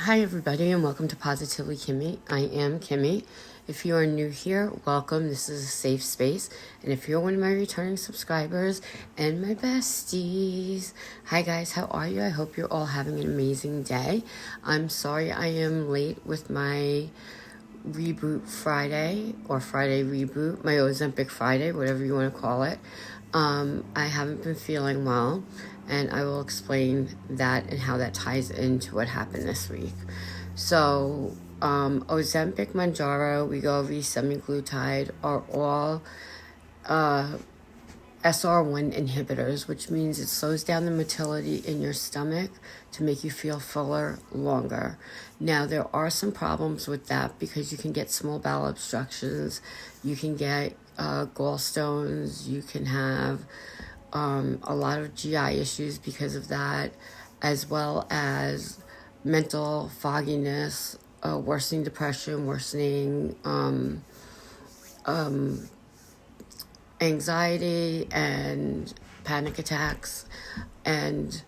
Hi everybody and welcome to positivelyKimmie. I am Kimmie. If you are new here, welcome. This is a safe space. And if you're one of my returning subscribers and my besties, hi guys, how are you? I hope you're all having an amazing day. I'm sorry I am late with my Reboot Friday or Friday Reboot, my Ozempic Friday, whatever you want to call it. I haven't been feeling well, and I will explain that and how that ties into what happened this week. So, Ozempic, Mounjaro, Wegovy, semaglutide are all SR1 inhibitors, which means it slows down the motility in your stomach to make you feel fuller longer. Now, there are some problems with that because you can get small bowel obstructions, you can get gallstones, you can have a lot of GI issues because of that, as well as mental fogginess, worsening depression, worsening anxiety and panic attacks and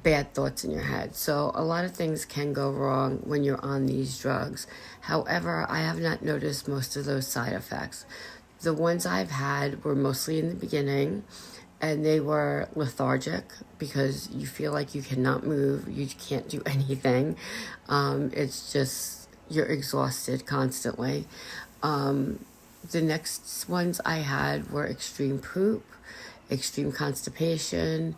bad thoughts in your head. So a lot of things can go wrong when you're on these drugs. However, I have not noticed most of those side effects. The ones I've had were mostly in the beginning, and they were lethargic because you feel like you cannot move, you can't do anything. It's just, you're exhausted constantly. The next ones I had were extreme poop, extreme constipation,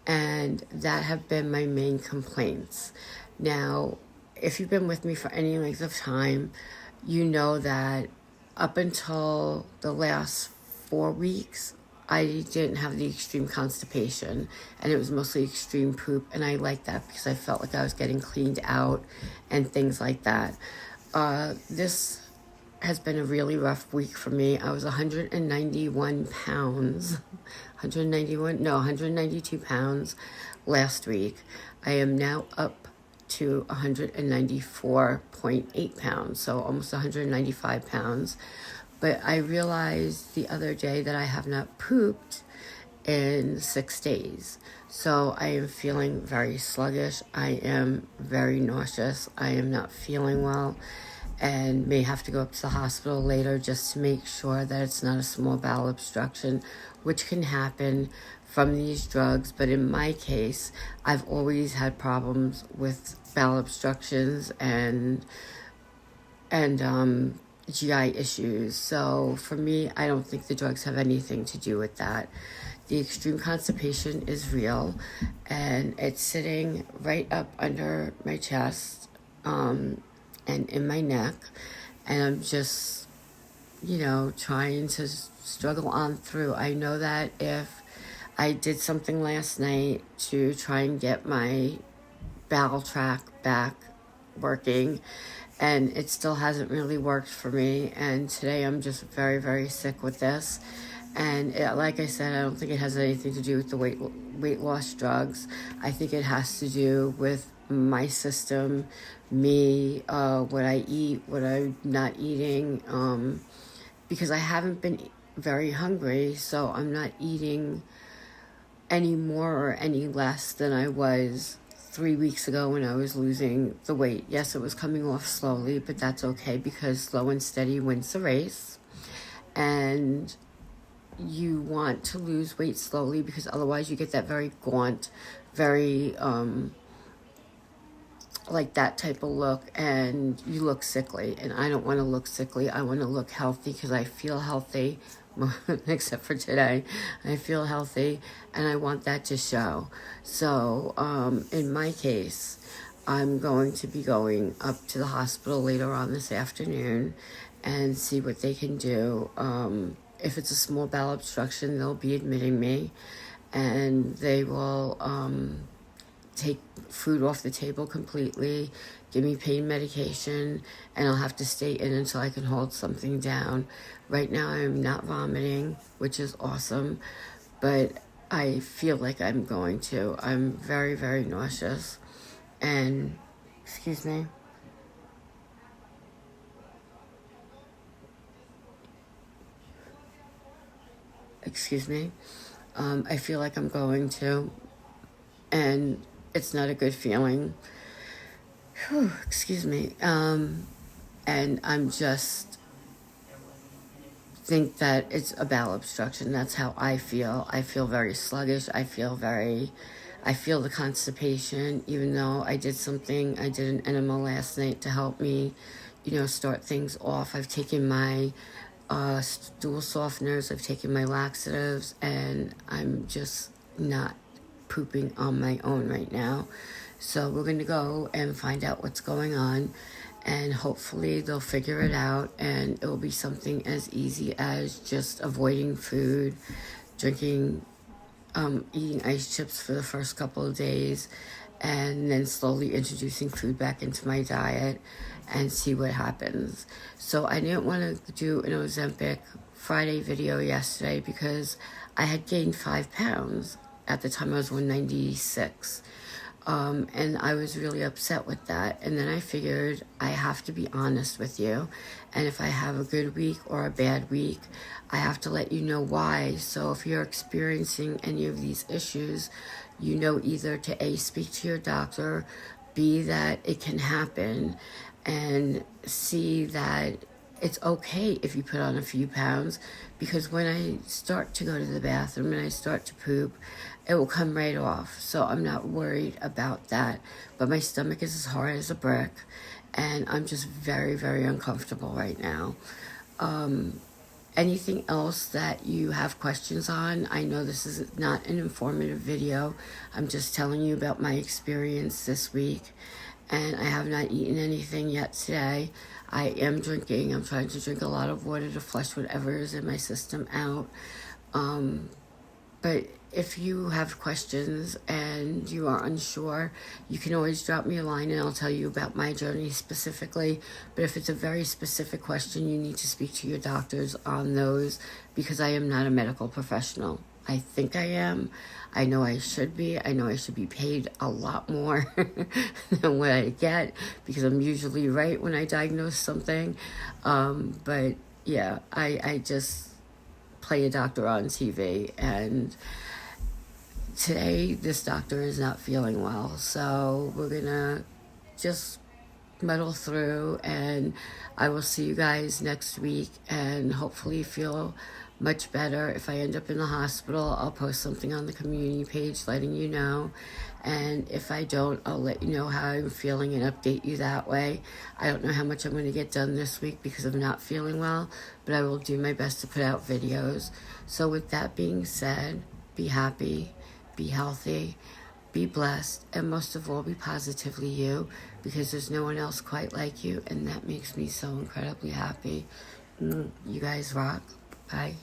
and that have been my main complaints. Now, if you've been with me for any length of time, you know that up until the last 4 weeks, I didn't have the extreme constipation, and it was mostly extreme poop, and I liked that because I felt like I was getting cleaned out and things like that. This has been a really rough week for me. I was 191 pounds, 192 pounds last week. I am now up to 194.8 pounds, so almost 195 pounds. But I realized the other day that I have not pooped in 6 days. So I am feeling very sluggish. I am very nauseous. I am not feeling well and may have to go up to the hospital later just to make sure that it's not a small bowel obstruction, which can happen from these drugs. But in my case, I've always had problems with bowel obstructions and GI issues. So for me, I don't think the drugs have anything to do with that. The extreme constipation is real, and it's sitting right up under my chest and in my neck, and I'm just, trying to struggle on through. I know that if I did something last night to try and get my bowel tract back working, and it still hasn't really worked for me, and today I'm just very, very sick with this. And like I said, I don't think it has anything to do with the weight loss drugs. I think it has to do with my system, me, what I eat, what I'm not eating, because I haven't been very hungry, so I'm not eating any more or any less than I was 3 weeks ago when I was losing the weight. Yes, it was coming off slowly, but that's okay because slow and steady wins the race. And you want to lose weight slowly because otherwise you get that very gaunt, very like that type of look, and you look sickly. And I don't want to look sickly. I want to look healthy because I feel healthy. Except for today, I feel healthy, and I want that to show. So in my case, I'm going to be going up to the hospital later on this afternoon and see what they can do. If it's a small bowel obstruction, they'll be admitting me, and they will take food off the table completely, give me pain medication, and I'll have to stay in until I can hold something down. Right now I'm not vomiting, which is awesome, but I feel like I'm going to. I'm very, very nauseous, and excuse me. I feel like I'm going to, and it's not a good feeling. excuse me. And I'm just think that it's a bowel obstruction. That's how I feel. I feel very sluggish. I feel the constipation, even though I did an enema last night to help me, start things off. I've taken my stool softeners, I've taken my laxatives, and I'm just not pooping on my own right now. So we're going to go and find out what's going on, and hopefully they'll figure it out, and it will be something as easy as just avoiding food, eating ice chips for the first couple of days, and then slowly introducing food back into my diet and see what happens. So I didn't want to do an Ozempic Friday video yesterday because I had gained 5 pounds. At the time I was 196. And I was really upset with that. And then I figured I have to be honest with you. And if I have a good week or a bad week, I have to let you know why. So if you're experiencing any of these issues, either to A, speak to your doctor, B, that it can happen, and C, that it's okay if you put on a few pounds, because when I start to go to the bathroom and I start to poop, it will come right off. So I'm not worried about that. But my stomach is as hard as a brick, and I'm just very, very uncomfortable right now. Anything else that you have questions on? I know this is not an informative video. I'm just telling you about my experience this week. And I have not eaten anything yet today. I am drinking. I'm trying to drink a lot of water to flush whatever is in my system out. But if you have questions and you are unsure, you can always drop me a line and I'll tell you about my journey specifically. But if it's a very specific question, you need to speak to your doctors on those, because I am not a medical professional. I think I am. I know I should be. I know I should be paid a lot more than what I get, because I'm usually right when I diagnose something. But yeah, I just play a doctor on TV, and today this doctor is not feeling well. So we're gonna just muddle through, and I will see you guys next week and hopefully feel much better. If I end up in the hospital, I'll post something on the community page letting you know, and if I don't, I'll let you know how I'm feeling and update you that way. I don't know how much I'm going to get done this week because of not feeling well, but I will do my best to put out videos. So with that being said, be happy, be healthy, be blessed, and most of all, be positively you, because there's no one else quite like you, and that makes me so incredibly happy. You guys rock. Bye.